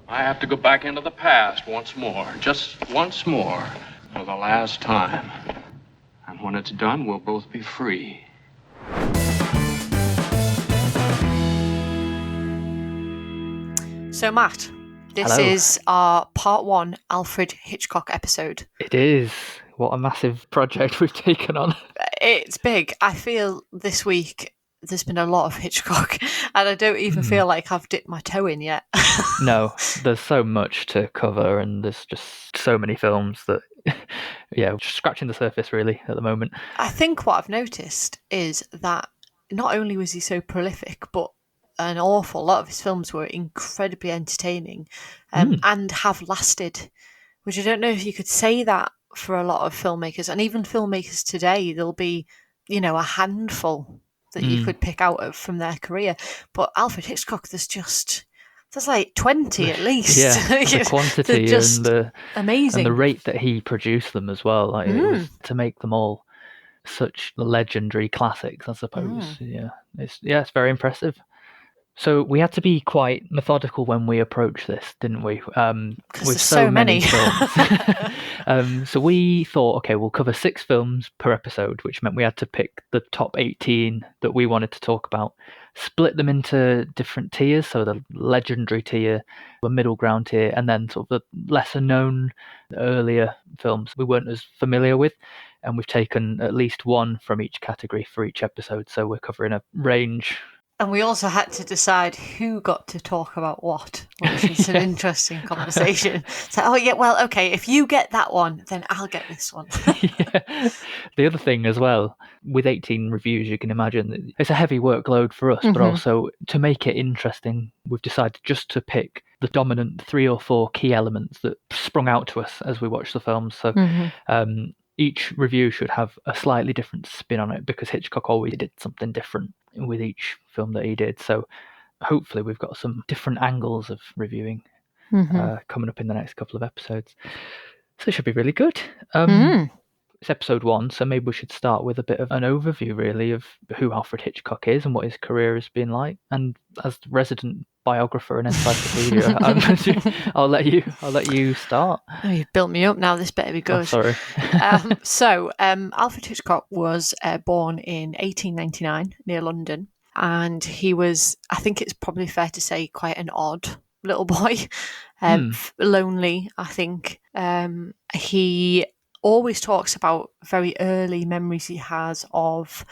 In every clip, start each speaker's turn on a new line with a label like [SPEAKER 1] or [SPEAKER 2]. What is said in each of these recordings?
[SPEAKER 1] I have to go back into the past once more. Just once more. For the last time. And when it's done, we'll both be free.
[SPEAKER 2] So, Matt, this
[SPEAKER 3] Hello.
[SPEAKER 2] is our part 1 Alfred Hitchcock episode.
[SPEAKER 3] It is. What a massive project we've taken on.
[SPEAKER 2] It's big. I feel this week there's been a lot of Hitchcock, and I don't even feel like I've dipped my toe in yet.
[SPEAKER 3] No, there's so much to cover, and there's just so many films that, yeah, just scratching the surface really at the moment.
[SPEAKER 2] I think what I've noticed is that not only was he so prolific, but an awful lot of his films were incredibly entertaining and have lasted, which I don't know if you could say that for a lot of filmmakers. And even filmmakers today, there'll be, a handful that you could pick out from their career. But Alfred Hitchcock, there's like 20 at least.
[SPEAKER 3] Yeah, the quantity
[SPEAKER 2] just
[SPEAKER 3] and the
[SPEAKER 2] amazing.
[SPEAKER 3] and the rate that he produced them as well. Like it was to make them all such legendary classics, I suppose. Yeah, it's very impressive. So we had to be quite methodical when we approached this, didn't we? With
[SPEAKER 2] there's so many
[SPEAKER 3] films. So we thought, okay, we'll cover 6 films per episode, which meant we had to pick the top 18 that we wanted to talk about, split them into different tiers, so the legendary tier, the middle ground tier, and then sort of the lesser known, earlier films we weren't as familiar with. And we've taken at least one from each category for each episode, so we're covering a range.
[SPEAKER 2] And we also had to decide who got to talk about what, which is an interesting conversation. So, okay, if you get that one, then I'll get this one.
[SPEAKER 3] Yeah. The other thing as well, with 18 reviews, you can imagine it's a heavy workload for us, but also to make it interesting, we've decided just to pick the dominant 3 or 4 key elements that sprung out to us as we watched the films. So each review should have a slightly different spin on it, because Hitchcock always did something different with each film that he did. So hopefully we've got some different angles of reviewing coming up in the next couple of episodes. So it should be really good. It's episode 1, so maybe we should start with a bit of an overview, really, of who Alfred Hitchcock is and what his career has been like. And as the resident biographer and encyclopedia, I'll let you start.
[SPEAKER 2] Oh, you've built me up now. This better be good.
[SPEAKER 3] Oh, sorry.
[SPEAKER 2] Alfred Hitchcock was born in 1899 near London, and he was, I think it's probably fair to say, quite an odd little boy, lonely, I think. He always talks about very early memories he has of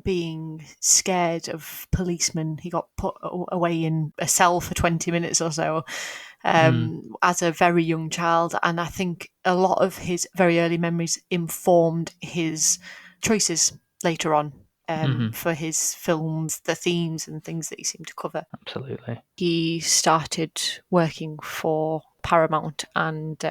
[SPEAKER 2] being scared of policemen. He got put away in a cell for 20 minutes or so as a very young child, and I think a lot of his very early memories informed his choices later on for his films, the themes and things that he seemed to cover.
[SPEAKER 3] Absolutely.
[SPEAKER 2] He started working for Paramount, and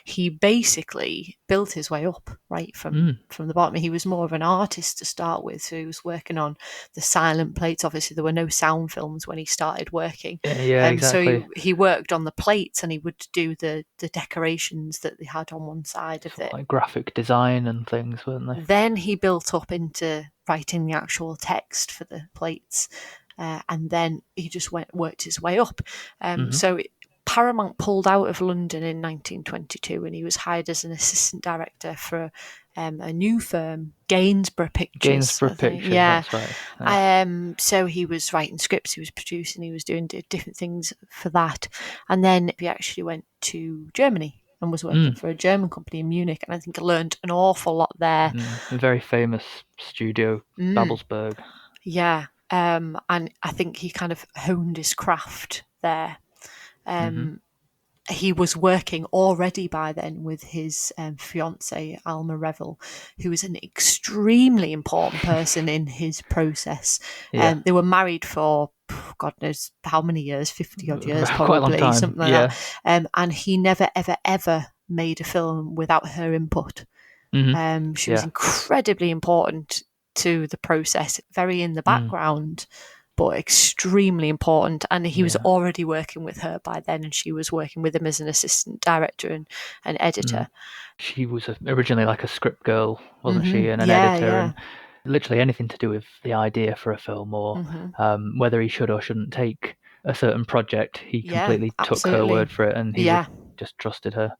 [SPEAKER 2] he basically built his way up right from the bottom. He was more of an artist to start with, so he was working on the silent plates. Obviously there were no sound films when he started working,
[SPEAKER 3] exactly.
[SPEAKER 2] So he worked on the plates, and he would do the decorations that they had on one side of it,
[SPEAKER 3] like graphic design and things, weren't they?
[SPEAKER 2] Then he built up into writing the actual text for the plates, and then he just worked his way up. So Paramount pulled out of London in 1922, and he was hired as an assistant director for a new firm, Gainsborough Pictures.
[SPEAKER 3] Yeah. That's right. Yeah.
[SPEAKER 2] So he was writing scripts, he was producing, he was doing different things for that. And then he actually went to Germany and was working for a German company in Munich, and I think I learned an awful lot there.
[SPEAKER 3] A very famous studio, Babelsberg.
[SPEAKER 2] Yeah. And I think he kind of honed his craft there. He was working already by then with his fiancée, Alma Revel, who was an extremely important person in his process. They were married for God knows how many years, 50 odd years probably,
[SPEAKER 3] quite a long time.
[SPEAKER 2] Something like that. And he never, ever made a film without her input. She was incredibly important to the process, very in the background, but extremely important. And he was already working with her by then, and she was working with him as an assistant director and an editor.
[SPEAKER 3] She was originally like a script girl, wasn't she, and an editor, and literally anything to do with the idea for a film, or whether he should or shouldn't take a certain project, he
[SPEAKER 2] Yeah,
[SPEAKER 3] completely took her
[SPEAKER 2] absolutely.
[SPEAKER 3] word for it, and he
[SPEAKER 2] Yeah.
[SPEAKER 3] just trusted her.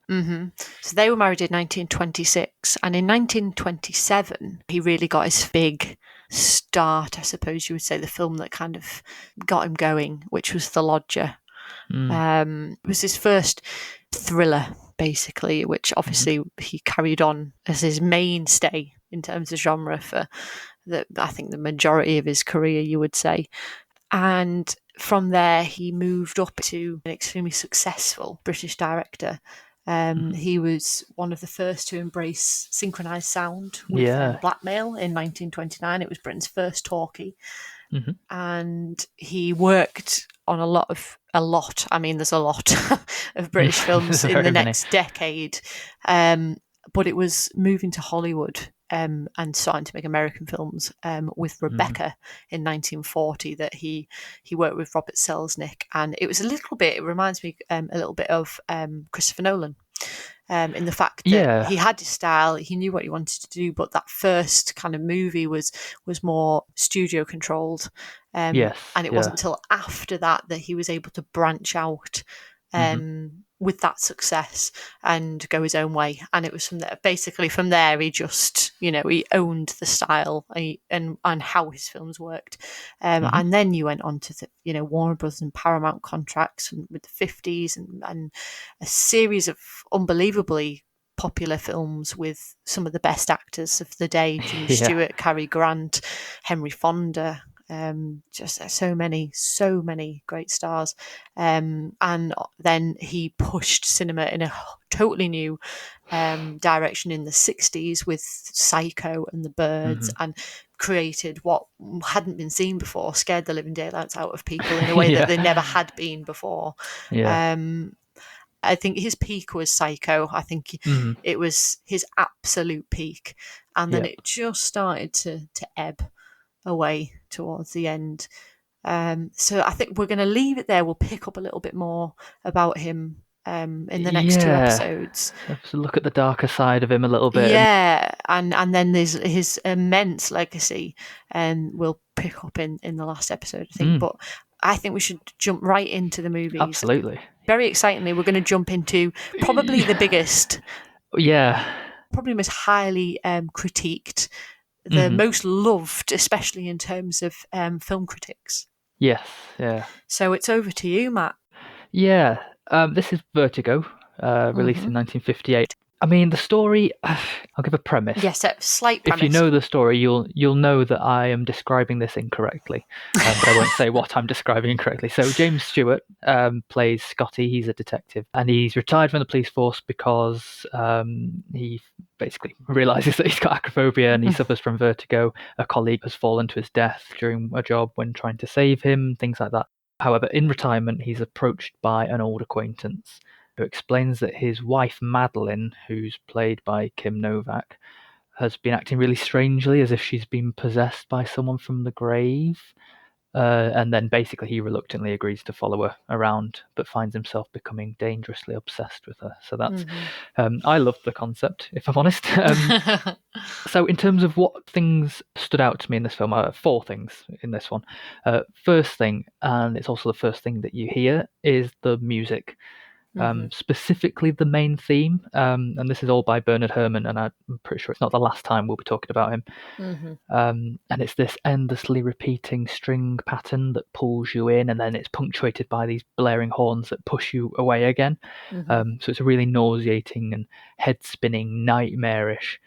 [SPEAKER 2] So they were married in 1926, and in 1927 he really got his big start, I suppose you would say, the film that kind of got him going, which was The Lodger. It was his first thriller, basically, which obviously he carried on as his mainstay in terms of genre for I think the majority of his career, you would say. And from there, he moved up to an extremely successful British director. He was one of the first to embrace synchronized sound with blackmail in 1929. It was Britain's first talkie. And he worked on a lot. I mean, there's a lot of British films in the next decade. But it was moving to Hollywood and starting to make American films with Rebecca in 1940 that he worked with Robert Selznick. And it was it reminds me a little bit of Christopher Nolan. In the fact that he had his style, he knew what he wanted to do, but that first kind of movie was more studio controlled. And it wasn't until after that he was able to branch out with that success and go his own way. And it was from there, he just, he owned the style and how his films worked. And then you went on to Warner Brothers and Paramount contracts with the 50s and a series of unbelievably popular films with some of the best actors of the day: Jimmy Stewart, Cary Grant, Henry Fonda. Just so many great stars. And then he pushed cinema in a totally new direction in the 60s with Psycho and The Birds, and created what hadn't been seen before, scared the living daylights out of people in a way that they never had been before. I think his peak was Psycho. I think it was his absolute peak, and then it just started to ebb away towards the end. So I think we're going to leave it there. We'll pick up a little bit more about him in the next two episodes.
[SPEAKER 3] Let's look at the darker side of him a little bit.
[SPEAKER 2] Yeah, and then there's his immense legacy, and we'll pick up in the last episode, I think. But I think we should jump right into the movies.
[SPEAKER 3] Absolutely.
[SPEAKER 2] Very excitingly, we're going to jump into probably the biggest, probably most highly critiqued, the most loved, especially in terms of film critics.
[SPEAKER 3] Yes, yeah.
[SPEAKER 2] So it's over to you, Matt.
[SPEAKER 3] Yeah, this is Vertigo, released in 1958. I mean, the story, I'll give a premise.
[SPEAKER 2] Yes, a slight premise.
[SPEAKER 3] If you know the story, you'll know that I am describing this incorrectly, but I won't say what I'm describing incorrectly. So James Stewart plays Scotty. He's a detective, and he's retired from the police force because he basically realises that he's got acrophobia and he suffers from vertigo. A colleague has fallen to his death during a job when trying to save him, things like that. However, in retirement, he's approached by an old acquaintance who explains that his wife, Madeline, who's played by Kim Novak, has been acting really strangely, as if she's been possessed by someone from the grave. And then basically he reluctantly agrees to follow her around, but finds himself becoming dangerously obsessed with her. So that's, I loved the concept, if I'm honest. So in terms of what things stood out to me in this film, 4 things in this one. First thing, and it's also the first thing that you hear, is the music. Specifically the main theme, and this is all by Bernard Herrmann, and I'm pretty sure it's not the last time we'll be talking about him. And it's this endlessly repeating string pattern that pulls you in, and then it's punctuated by these blaring horns that push you away again. So it's a really nauseating and head-spinning, nightmarish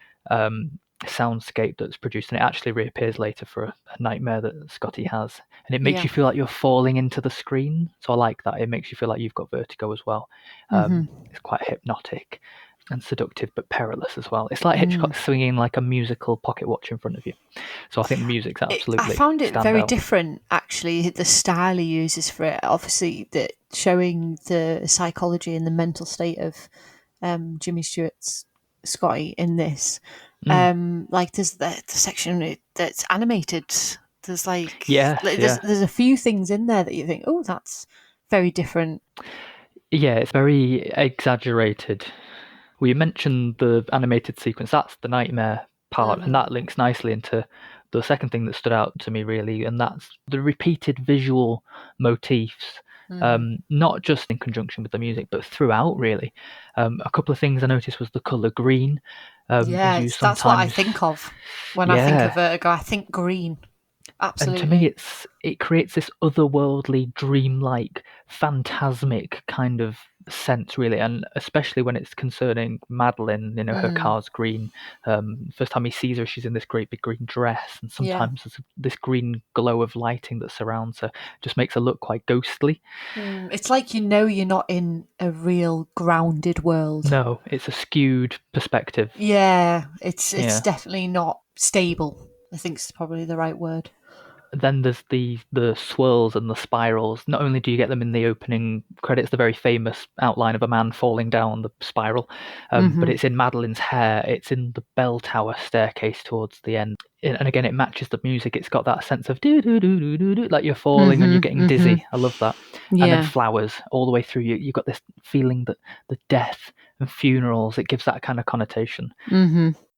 [SPEAKER 3] soundscape that's produced, and it actually reappears later for a nightmare that Scotty has, and it makes you feel like you're falling into the screen. So I like that. It makes you feel like you've got vertigo as well. It's quite hypnotic and seductive, but perilous as well. It's like Hitchcock swinging like a musical pocket watch in front of you. So I think the music's absolutely
[SPEAKER 2] I found it very
[SPEAKER 3] out.
[SPEAKER 2] different, actually, the style he uses for it. Obviously, showing the psychology and the mental state of Jimmy Stewart's Scotty in this. Like there's the section that's animated. There's there's a few things in there that you think, oh, that's very different.
[SPEAKER 3] Yeah, it's very exaggerated. Well, you mentioned the animated sequence. That's the nightmare part, and that links nicely into the second thing that stood out to me, really, and that's the repeated visual motifs not just in conjunction with the music, but throughout, really. A couple of things I noticed was the colour green. Is used
[SPEAKER 2] that's what I
[SPEAKER 3] sometimes.
[SPEAKER 2] think of when I think of
[SPEAKER 3] Yeah.
[SPEAKER 2] Vertigo. I think green.
[SPEAKER 3] And to me,
[SPEAKER 2] Absolutely.
[SPEAKER 3] it creates this otherworldly, dreamlike, phantasmic kind of sense, really, and especially when it's concerning Madeline. Her car's green. First time he sees her, she's in this great big green dress, and
[SPEAKER 2] Yeah.
[SPEAKER 3] sometimes there's this green glow of lighting that surrounds her, just makes her look quite ghostly.
[SPEAKER 2] It's like you're not in a real grounded world.
[SPEAKER 3] No, it's a skewed perspective.
[SPEAKER 2] Yeah, it's
[SPEAKER 3] Yeah.
[SPEAKER 2] definitely not stable. I think it's probably the right word.
[SPEAKER 3] Then there's the swirls and the spirals. Not only do you get them in the opening credits, the very famous outline of a man falling down the spiral, but it's in Madeline's hair. It's in the bell tower staircase towards the end, and again it matches the music. It's got that sense of do do do do do do, like you're falling and you're getting dizzy. I love that.
[SPEAKER 2] Yeah.
[SPEAKER 3] And then flowers all the way through. You've got this feeling that the death and funerals. It gives that kind of connotation.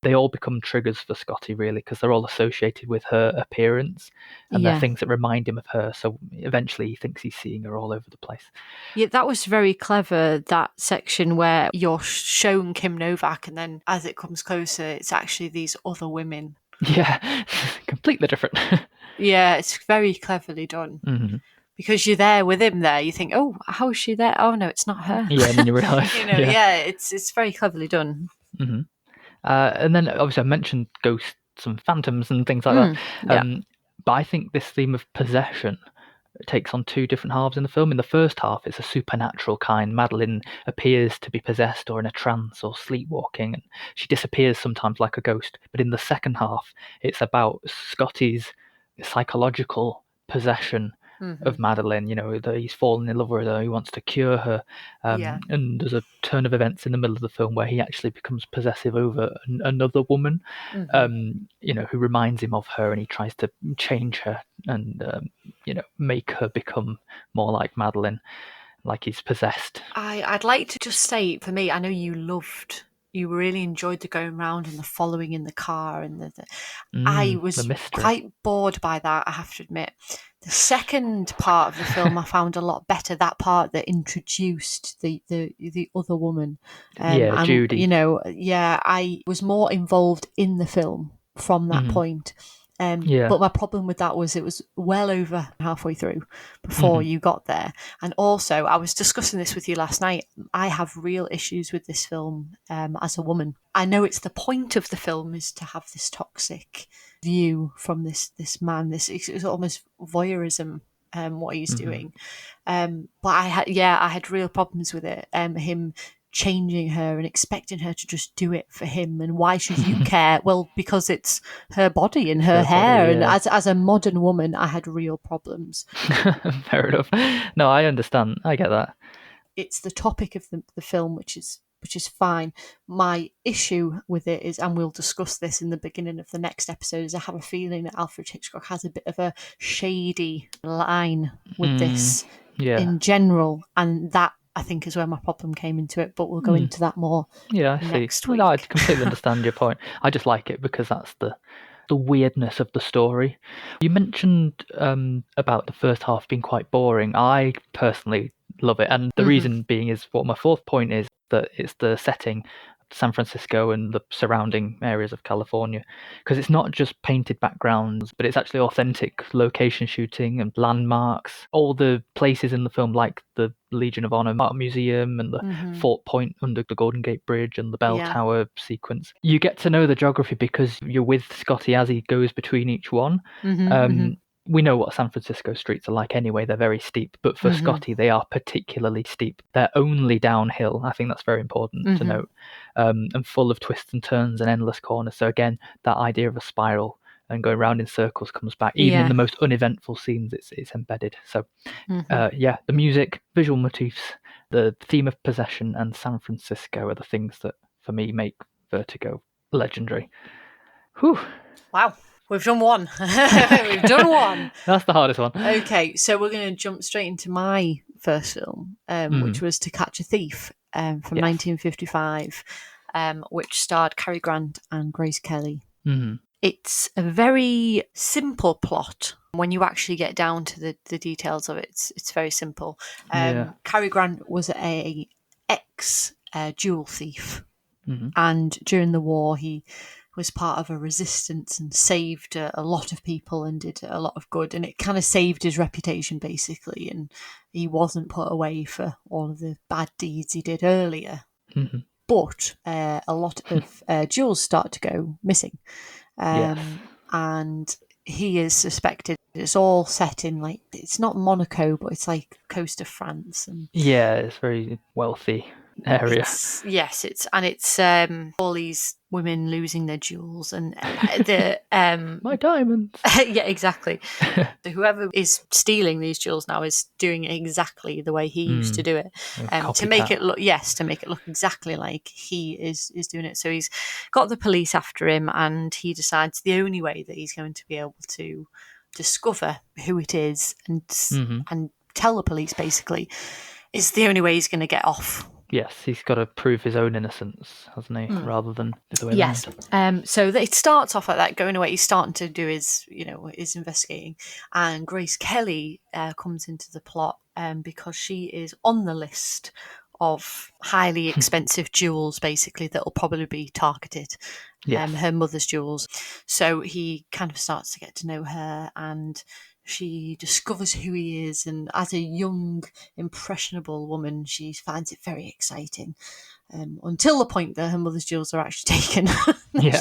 [SPEAKER 3] They all become triggers for Scotty, really, because they're all associated with her appearance, and they're things that remind him of her. So eventually he thinks he's seeing her all over the place.
[SPEAKER 2] Yeah, that was very clever, that section where you're shown Kim Novak, and then as it comes closer, it's actually these other women.
[SPEAKER 3] Yeah, completely different.
[SPEAKER 2] Yeah, it's very cleverly done. Because you're there with him there, you think, oh, how is she there? Oh, no, it's not her.
[SPEAKER 3] Yeah, and then you realise.
[SPEAKER 2] It's very cleverly done.
[SPEAKER 3] And then obviously I mentioned ghosts and phantoms and things like that. But I think this theme of possession takes on two different halves in the film. In the first half, it's a supernatural kind. Madeline appears to be possessed or in a trance or sleepwalking, and she disappears sometimes like a ghost. But in the second half, it's about Scotty's psychological possession of Madeline. That he's fallen in love with her, he wants to cure her. And there's a turn of events in the middle of the film where he actually becomes possessive over another woman, who reminds him of her, and he tries to change her and make her become more like Madeline, like he's possessed.
[SPEAKER 2] I'd like to just say, for me, I know you really enjoyed the going round and the following in the car, and I was quite bored by that, I have to admit. The second part of the film I found a lot better, that part that introduced the other woman.
[SPEAKER 3] Judy.
[SPEAKER 2] I was more involved in the film from that point. But my problem with that was it was well over halfway through before you got there. And also, I was discussing this with you last night. I have real issues with this film as a woman. I know it's the point of the film is to have this toxic view from this man. It's almost voyeurism, what he's doing. But I had real problems with it. Him changing her and expecting her to just do it for him, and why should you care? Well, because it's her body and her hair, and as a modern woman I had real problems.
[SPEAKER 3] Fair enough. No, I understand, I get that.
[SPEAKER 2] It's the topic of the film, which is fine. My issue with it is, and we'll discuss this in the beginning of the next episode, is I have a feeling that Alfred Hitchcock has a bit of a shady line with this in general, and that I think is where my problem came into it, but we'll go into that more next week.
[SPEAKER 3] No, I completely understand your point. I just like it because that's the weirdness of the story. You mentioned about the first half being quite boring. I personally love it, and the reason being is what my fourth point is, that it's the setting, San Francisco and the surrounding areas of California, because it's not just painted backgrounds, but it's actually authentic location shooting and landmarks. All the places in the film, like the Legion of Honor Art Museum and the Fort Point under the Golden Gate Bridge and the Bell Tower sequence, you get to know the geography because you're with Scotty as he goes between each one. We know what San Francisco streets are like anyway. They're very steep, but for Scotty, they are particularly steep. They're only downhill. I think that's very important to note, and full of twists and turns and endless corners. So again, that idea of a spiral and going round in circles comes back. Even in the most uneventful scenes, it's embedded. So the music, visual motifs, the theme of possession, and San Francisco are the things that, for me, make Vertigo legendary. Whew.
[SPEAKER 2] Wow. We've done one. We've done one.
[SPEAKER 3] That's the hardest one.
[SPEAKER 2] Okay, so we're going to jump straight into my first film, which was To Catch a Thief from 1955, which starred Cary Grant and Grace Kelly. It's a very simple plot. When you actually get down to the details of it, it's very simple. Cary Grant was a ex-jewel thief.
[SPEAKER 3] Mm-hmm.
[SPEAKER 2] And during the war, he was part of a resistance and saved a lot of people and did a lot of good. And it kind of saved his reputation, basically. And he wasn't put away for all of the bad deeds he did earlier.
[SPEAKER 3] Mm-hmm.
[SPEAKER 2] But a lot of jewels start to go missing.
[SPEAKER 3] Yes.
[SPEAKER 2] And he is suspected. It's all set in, like, it's not Monaco, but it's like coast of France. And
[SPEAKER 3] yeah, it's very wealthy area.
[SPEAKER 2] It's all these women losing their jewels and the
[SPEAKER 3] My diamonds.
[SPEAKER 2] yeah, exactly. So whoever is stealing these jewels now is doing it exactly the way he used to do it, to make it look exactly like he is doing it. So he's got the police after him, and he decides the only way that he's going to be able to discover who it is and tell the police, basically, is the only way he's going to get off.
[SPEAKER 3] Yes, he's got to prove his own innocence, hasn't he? Rather than the other way around.
[SPEAKER 2] So it starts off like that, going away. He's starting to do his investigating, and Grace Kelly comes into the plot because she is on the list of highly expensive jewels, basically, that will probably be targeted. Her mother's jewels. So he kind of starts to get to know her, and she discovers who he is, and as a young, impressionable woman, she finds it very exciting. Until the point that her mother's jewels are actually taken. And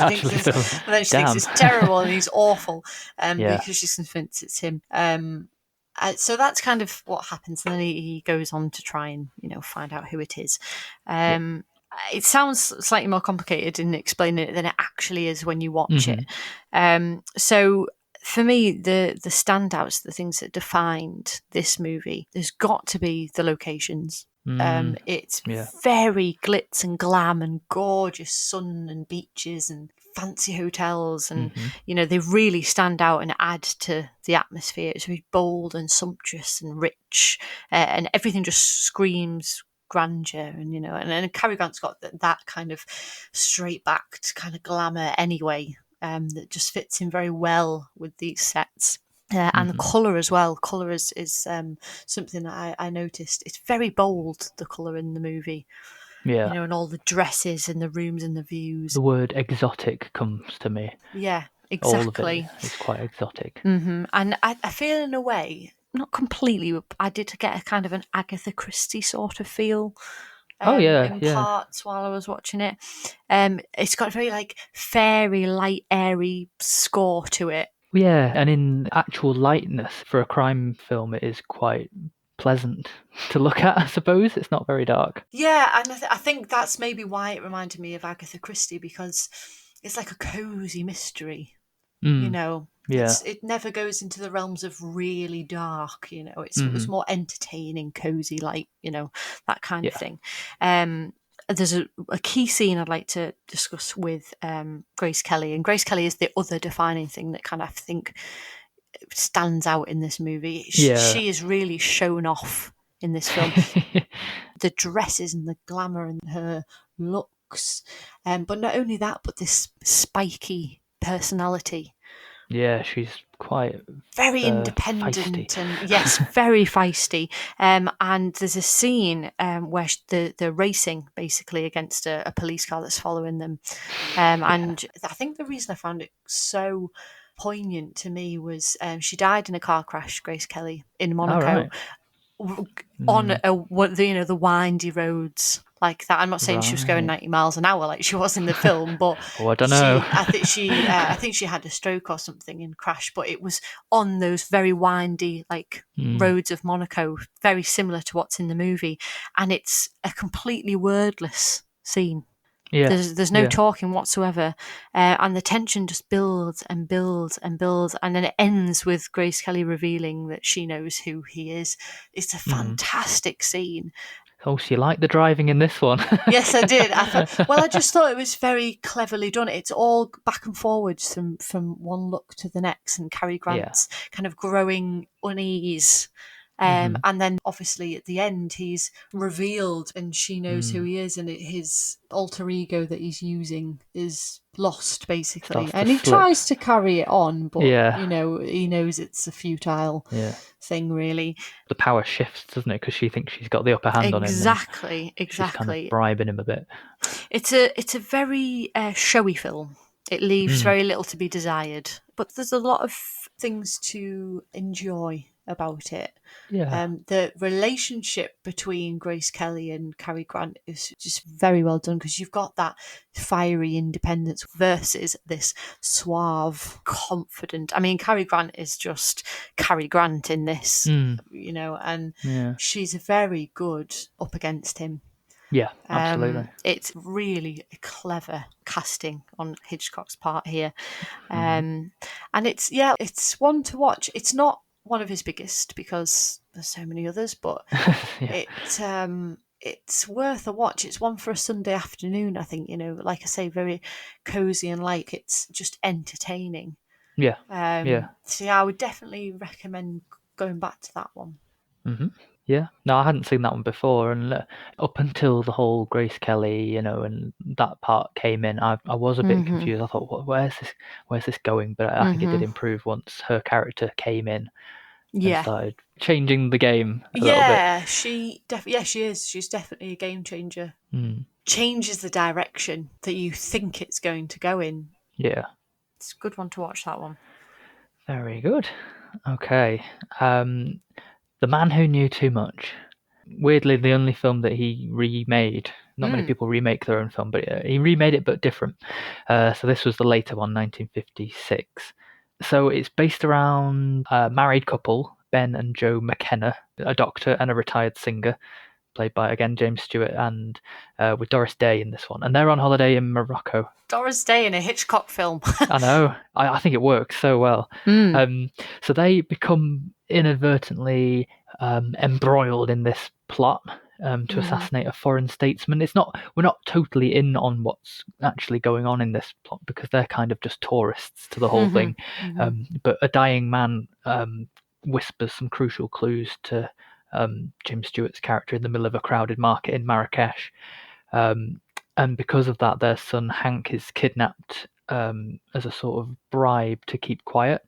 [SPEAKER 2] then she thinks it's terrible and he's awful, because she's convinced it's him. So that's kind of what happens, and then he goes on to try and find out who it is. It sounds slightly more complicated in explaining it than it actually is when you watch it. So for me, the standouts, the things that defined this movie, there's got to be the locations. It's very glitz and glam and gorgeous sun and beaches and fancy hotels, and they really stand out and add to the atmosphere. It's very bold and sumptuous and rich, and everything just screams grandeur. And Cary Grant's got that kind of straight backed kind of glamour anyway, that just fits in very well with these sets. And the colour as well. Colour is something that I noticed. It's very bold, the colour in the movie.
[SPEAKER 3] Yeah.
[SPEAKER 2] And all the dresses and the rooms and the views.
[SPEAKER 3] The word exotic comes to me.
[SPEAKER 2] Yeah, exactly.
[SPEAKER 3] All of it is quite exotic.
[SPEAKER 2] And I feel, in a way, not completely, but I did get a kind of an Agatha Christie sort of feel. In parts while I was watching it. It's got a very fairy, light, airy score to it.
[SPEAKER 3] Yeah, and in actual lightness for a crime film, it is quite pleasant to look at, I suppose. It's not very dark.
[SPEAKER 2] Yeah, and I think that's maybe why it reminded me of Agatha Christie, because it's like a cosy mystery. It never goes into the realms of really dark. It was more entertaining, cozy, that kind of thing. There's a key scene I'd like to discuss with Grace Kelly, and Grace Kelly is the other defining thing that kind of, I think, stands out in this movie. She is really shown off in this film. The dresses and the glamour and her looks, but not only that, but this spiky personality.
[SPEAKER 3] Yeah, she's quite
[SPEAKER 2] very independent
[SPEAKER 3] feisty.
[SPEAKER 2] And yes, very feisty. And there's a scene where they're racing basically against a police car that's following them. And I think the reason I found it so poignant to me was she died in a car crash, Grace Kelly, in Monaco. On the windy roads like that. I'm not saying she was going 90 miles an hour like she was in the film, but
[SPEAKER 3] I don't know.
[SPEAKER 2] I think she had a stroke or something and crashed, but it was on those very windy roads of Monaco, very similar to what's in the movie, and it's a completely wordless scene. Yeah, there's no talking whatsoever, and the tension just builds and builds and builds, and then it ends with Grace Kelly revealing that she knows who he is. It's a fantastic scene.
[SPEAKER 3] Oh, so you like the driving in this one?
[SPEAKER 2] Yes, I did. I just thought it was very cleverly done. It's all back and forwards from one look to the next, and Cary Grant's kind of growing unease And then obviously at the end he's revealed and she knows who he is, and his alter ego that he's using is lost basically.
[SPEAKER 3] Starts to
[SPEAKER 2] And he
[SPEAKER 3] slip.
[SPEAKER 2] tries to carry it on, but
[SPEAKER 3] Yeah.
[SPEAKER 2] he knows it's a futile thing really.
[SPEAKER 3] The power shifts, doesn't it? Because she thinks she's got the upper hand on him.
[SPEAKER 2] Exactly.
[SPEAKER 3] She's kind of bribing him a bit.
[SPEAKER 2] It's a very showy film. It leaves very little to be desired, but there's a lot of things to enjoy about it.
[SPEAKER 3] Yeah.
[SPEAKER 2] The relationship between Grace Kelly and Cary Grant is just very well done, because you've got that fiery independence versus this suave, confident. I mean, Cary Grant is just Cary Grant in this, and she's very good up against him.
[SPEAKER 3] Yeah, absolutely.
[SPEAKER 2] It's really a clever casting on Hitchcock's part here. And it's one to watch. It's not one of his biggest because there's so many others, but it's worth a watch. It's one for a Sunday afternoon, I think, like I say, very cozy and like it's just entertaining.
[SPEAKER 3] Yeah.
[SPEAKER 2] So I would definitely recommend going back to that one.
[SPEAKER 3] Mm-hmm. Yeah, no, I hadn't seen that one before, and up until the whole Grace Kelly, and that part came in, I was a bit confused. I thought, where's this going? But I think it did improve once her character came in and started changing the game a little bit.
[SPEAKER 2] She is. She's definitely a game changer. Changes the direction that you think it's going to go in.
[SPEAKER 3] Yeah,
[SPEAKER 2] it's a good one to watch, that one.
[SPEAKER 3] Very good. Okay. The Man Who Knew Too Much. Weirdly, the only film that he remade. Not many people remake their own film, but he remade it, but different. So this was the later one, 1956. So it's based around a married couple, Ben and Joe McKenna, a doctor and a retired singer, played by, again, James Stewart, and with Doris Day in this one. And they're on holiday in Morocco.
[SPEAKER 2] Doris Day in a Hitchcock film.
[SPEAKER 3] I know. I think it works so well. So they become inadvertently embroiled in this plot to assassinate a foreign statesman. We're not totally in on what's actually going on in this plot because they're kind of just tourists to the whole thing. But a dying man whispers some crucial clues to Jim Stewart's character in the middle of a crowded market in Marrakesh. And because of that, their son Hank is kidnapped as a sort of bribe to keep quiet.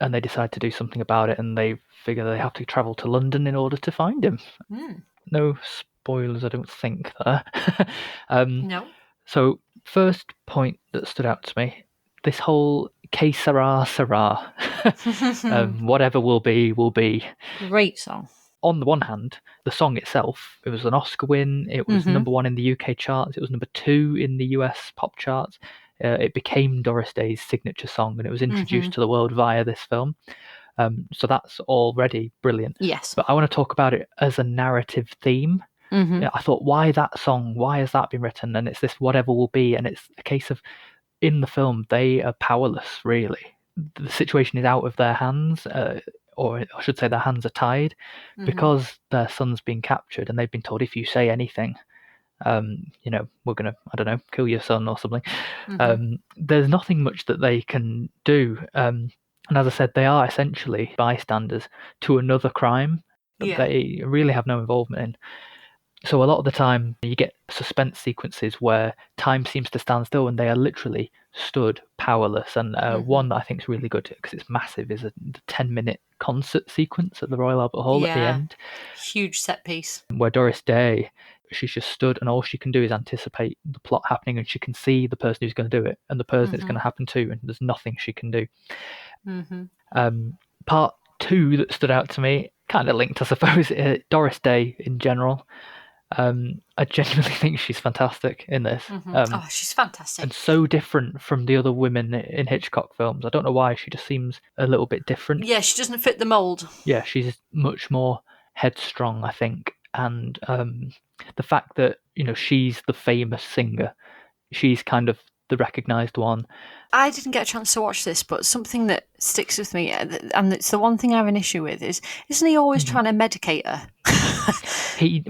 [SPEAKER 3] And they decide to do something about it, and they figure they have to travel to London in order to find him. No spoilers, I don't think, there.
[SPEAKER 2] No.
[SPEAKER 3] So, first point that stood out to me, this whole que sera, sera. Whatever will be, will be.
[SPEAKER 2] Great song.
[SPEAKER 3] On the one hand, the song itself, it was an Oscar win. It was number 1 in the UK charts. It was number 2 in the US pop charts. It became Doris Day's signature song, and it was introduced to the world via this film. So that's already brilliant.
[SPEAKER 2] Yes.
[SPEAKER 3] But I want to talk about it as a narrative theme. I thought, why that song? Why has that been written? And it's this whatever will be. And it's a case of, in the film, they are powerless, really. The situation is out of their hands, or I should say their hands are tied, because their son's been captured, and they've been told, if you say anything, we're going to, I don't know, kill your son or something. There's nothing much that they can do. And as I said, they are essentially bystanders to another crime that they really have no involvement in. So a lot of the time you get suspense sequences where time seems to stand still and they are literally stood powerless. And one that I think is really good because it's massive is the 10-minute concert sequence at the Royal Albert Hall at the end.
[SPEAKER 2] Huge set piece.
[SPEAKER 3] Where Doris Day, she's just stood and all she can do is anticipate the plot happening, and she can see the person who's going to do it and the person it's going to happen to, and there's nothing she can do. Part 2 that stood out to me, kind of linked I suppose, Doris Day in general. I genuinely think she's fantastic in this.
[SPEAKER 2] She's fantastic.
[SPEAKER 3] And so different from the other women in Hitchcock films. I don't know why, she just seems a little bit different.
[SPEAKER 2] Yeah, she doesn't fit the mould.
[SPEAKER 3] Yeah, she's much more headstrong, I think. And the fact that, she's the famous singer, she's kind of the recognised one.
[SPEAKER 2] I didn't get a chance to watch this, but something that sticks with me, and it's the one thing I have an issue with, isn't he always trying to medicate her?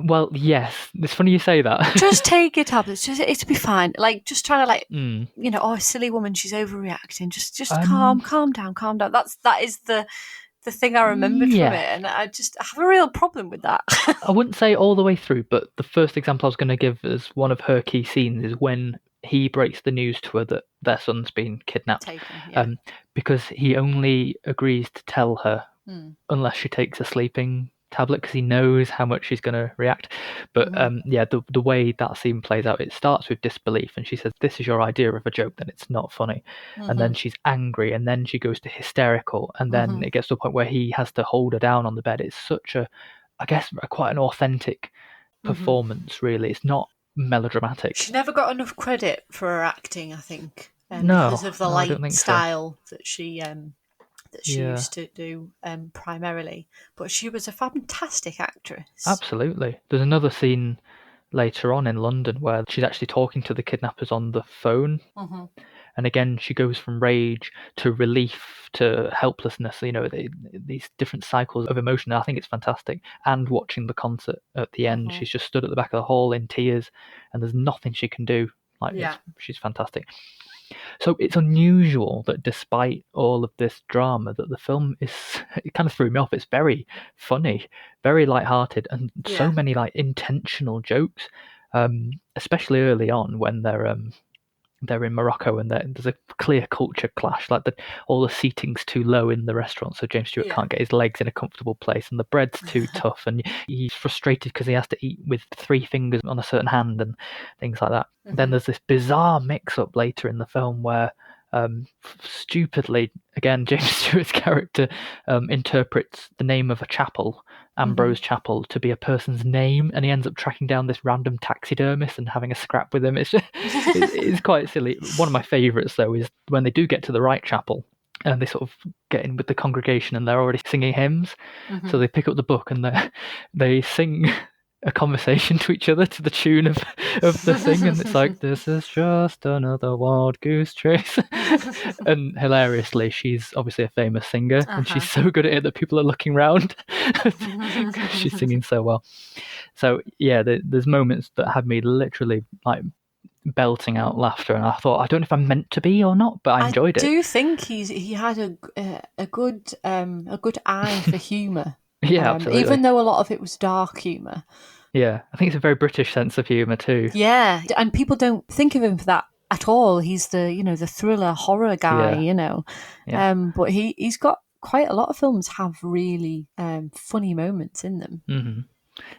[SPEAKER 3] Well, yes. It's funny you say that.
[SPEAKER 2] Just take your tablets. It'll be fine. Like, just trying to, silly woman, she's overreacting. Just calm down. That is the the thing I remembered from
[SPEAKER 3] Yeah.
[SPEAKER 2] it, and I have a real problem with that.
[SPEAKER 3] I wouldn't say all the way through, but the first example I was going to give as one of her key scenes is when he breaks the news to her that their son's been kidnapped.
[SPEAKER 2] Taken, yeah.
[SPEAKER 3] Because he only agrees to tell her
[SPEAKER 2] Hmm.
[SPEAKER 3] unless she takes a sleeping tablet, because he knows how much she's going to react. But the way that scene plays out, it starts with disbelief, and she says, "This is your idea of a joke, then it's not funny." And then she's angry, and then she goes to hysterical, and then it gets to a point where he has to hold her down on the bed. It's such quite an authentic performance, really. It's not melodramatic.
[SPEAKER 2] She never got enough credit for her acting, I think,
[SPEAKER 3] No,
[SPEAKER 2] because of the
[SPEAKER 3] no, I don't
[SPEAKER 2] light
[SPEAKER 3] think so.
[SPEAKER 2] style that she
[SPEAKER 3] Yeah.
[SPEAKER 2] used to do primarily. But she was a fantastic actress.
[SPEAKER 3] Absolutely. There's another scene later on in London where she's actually talking to the kidnappers on the phone. And again, she goes from rage to relief to helplessness, these different cycles of emotion. I think it's fantastic. And watching the concert at the end, she's just stood at the back of the hall in tears, and there's nothing she can do. She's fantastic. So it's unusual that despite all of this drama, that the film it kind of threw me off. It's very funny, very lighthearted, and so many intentional jokes, especially early on when they're in Morocco and there's a clear culture clash. All the seating's too low in the restaurant, so James Stewart can't get his legs in a comfortable place, and the bread's too tough, and he's frustrated because he has to eat with 3 fingers on a certain hand and things like that. Then there's this bizarre mix-up later in the film where stupidly, again, James Stewart's character interprets the name of a chapel, Ambrose Chapel, to be a person's name, and he ends up tracking down this random taxidermist and having a scrap with him. It's quite silly. One of my favourites, though, is when they do get to the right chapel, and they sort of get in with the congregation, and they're already singing hymns. So they pick up the book and they sing a conversation to each other to the tune of the thing, and it's like, "This is just another wild goose chase." And hilariously, she's obviously a famous singer, and she's so good at it that people are looking round. She's singing so well. So yeah, there's moments that have me literally belting out laughter, and I thought, I don't know if I'm meant to be or not, but I enjoyed it.
[SPEAKER 2] I do think he had a good eye for humour.
[SPEAKER 3] Yeah, absolutely.
[SPEAKER 2] Even though a lot of it was dark humour.
[SPEAKER 3] Yeah, I think it's a very British sense of humour too.
[SPEAKER 2] Yeah, and people don't think of him for that at all. He's the thriller horror guy,
[SPEAKER 3] Yeah.
[SPEAKER 2] But he's got quite a lot of films have really funny moments in them.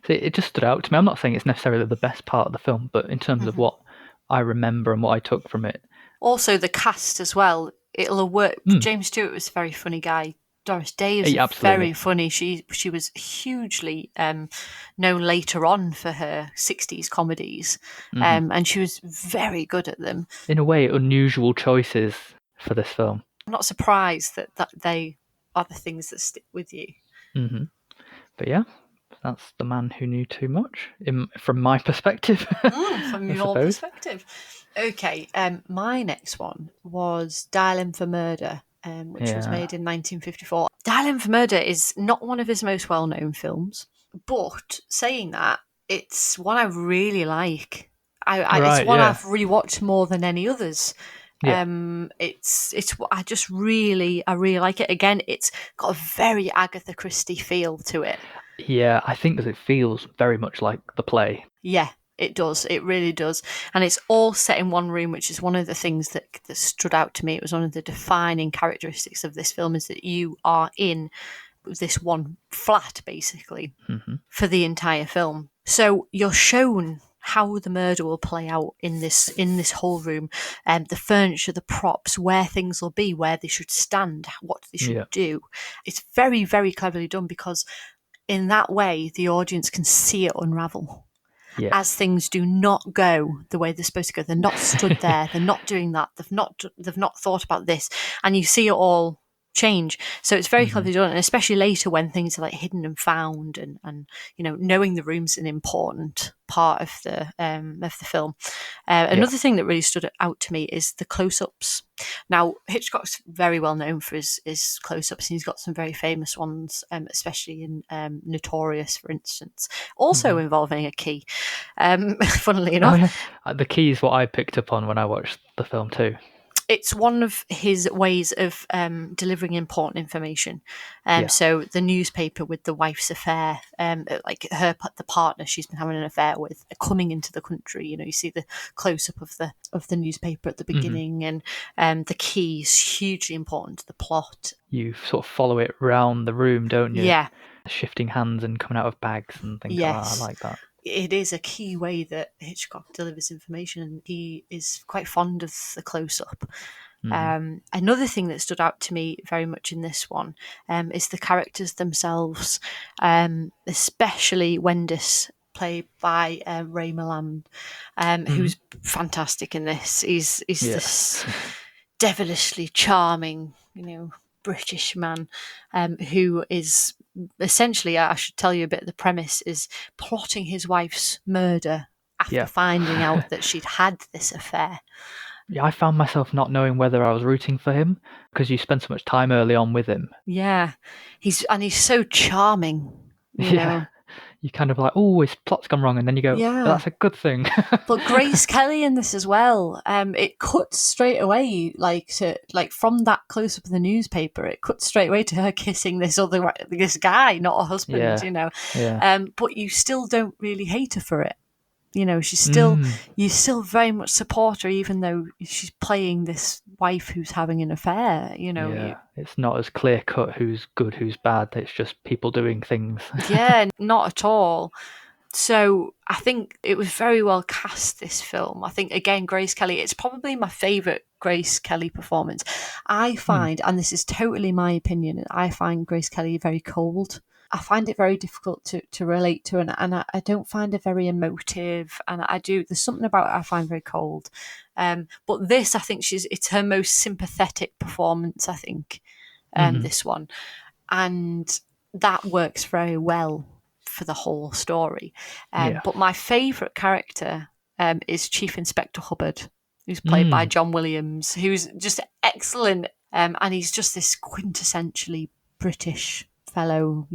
[SPEAKER 3] So it just stood out to me. I'm not saying it's necessarily the best part of the film, but in terms of what I remember and what I took from it.
[SPEAKER 2] Also, the cast as well. It'll work. James Stewart was a very funny guy. Doris Day is very funny. She was hugely known later on for her 60s comedies, and she was very good at them.
[SPEAKER 3] In a way, unusual choices for this film.
[SPEAKER 2] I'm not surprised that they are the things that stick with you.
[SPEAKER 3] But yeah, that's The Man Who Knew Too Much, from my perspective.
[SPEAKER 2] From your perspective. Okay, my next one was Dial M for Murder, which was made in 1954. Dial M for Murder is not one of his most well-known films, but saying that, it's one I really like. It's one I've rewatched more than any others. I really like it. Again, it's got a very Agatha Christie feel to it.
[SPEAKER 3] Yeah, I think that it feels very much like the play.
[SPEAKER 2] Yeah, it does. It really does. And it's all set in one room, which is one of the things that stood out to me. It was one of the defining characteristics of this film, is that you are in this one flat, basically, for the entire film. So you're shown how the murder will play out in this whole room, the furniture, the props, where things will be, where they should stand, what they should do. It's very, very cleverly done, because in that way, the audience can see it unravel. Yeah. As things do not go the way they're supposed to go. They're not stood there. They're not doing that. They've not thought about this. And you see it all change. So it's very cleverly done, and especially later when things are like hidden and found, and knowing the room's an important part of the film. Another thing that really stood out to me is the close-ups. Now, Hitchcock's very well known for his close-ups, and he's got some very famous ones, especially in Notorious, for instance, also involving a key, funnily enough.
[SPEAKER 3] The key is what I picked up on when I watched the film too.
[SPEAKER 2] It's one of his ways of delivering important information. So the newspaper with the wife's affair, like the partner she's been having an affair with, coming into the country. You see the close up of the newspaper at the beginning, and the key is hugely important to the plot.
[SPEAKER 3] You sort of follow it round the room, don't you?
[SPEAKER 2] Yeah.
[SPEAKER 3] Shifting hands and coming out of bags and things like that. I like that.
[SPEAKER 2] It is a key way that Hitchcock delivers information, and he is quite fond of the close-up. Another thing that stood out to me very much in this one is the characters themselves, especially Wendis, played by Ray Milland, who's fantastic in this. He's this devilishly charming, British man who is essentially, I should tell you a bit of the premise, is plotting his wife's murder after finding out that she'd had this affair.
[SPEAKER 3] Yeah, I found myself not knowing whether I was rooting for him because you spend so much time early on with him.
[SPEAKER 2] Yeah, he's so charming. You know?
[SPEAKER 3] You kind of like, oh, his plot's gone wrong, and then you go, oh, that's a good thing.
[SPEAKER 2] But Grace Kelly in this as well. It cuts straight away, from that close up of the newspaper. It cuts straight away to her kissing this guy, not a husband. But you still don't really hate her for it. She's still, you still very much support her, even though she's playing this wife who's having an affair,
[SPEAKER 3] It's not as clear cut who's good, who's bad. It's just people doing things.
[SPEAKER 2] Yeah, not at all. So I think it was very well cast, this film. I think, again, Grace Kelly, it's probably my favourite Grace Kelly performance. I find, and this is totally my opinion, I find Grace Kelly very cold. I find it very difficult to relate to, and I don't find her very emotive, and there's something about it I find very cold. But this, I think it's her most sympathetic performance, I think, this one. And that works very well for the whole story. But my favourite character is Chief Inspector Hubbard, who's played by John Williams, who's just excellent, and he's just this quintessentially British fellow,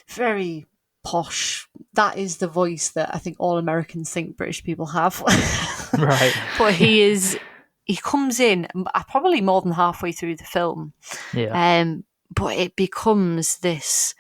[SPEAKER 2] very posh. That is the voice that I think all Americans think British people have.
[SPEAKER 3] Right.
[SPEAKER 2] But he comes in probably more than halfway through the film.
[SPEAKER 3] Yeah.
[SPEAKER 2] But it becomes this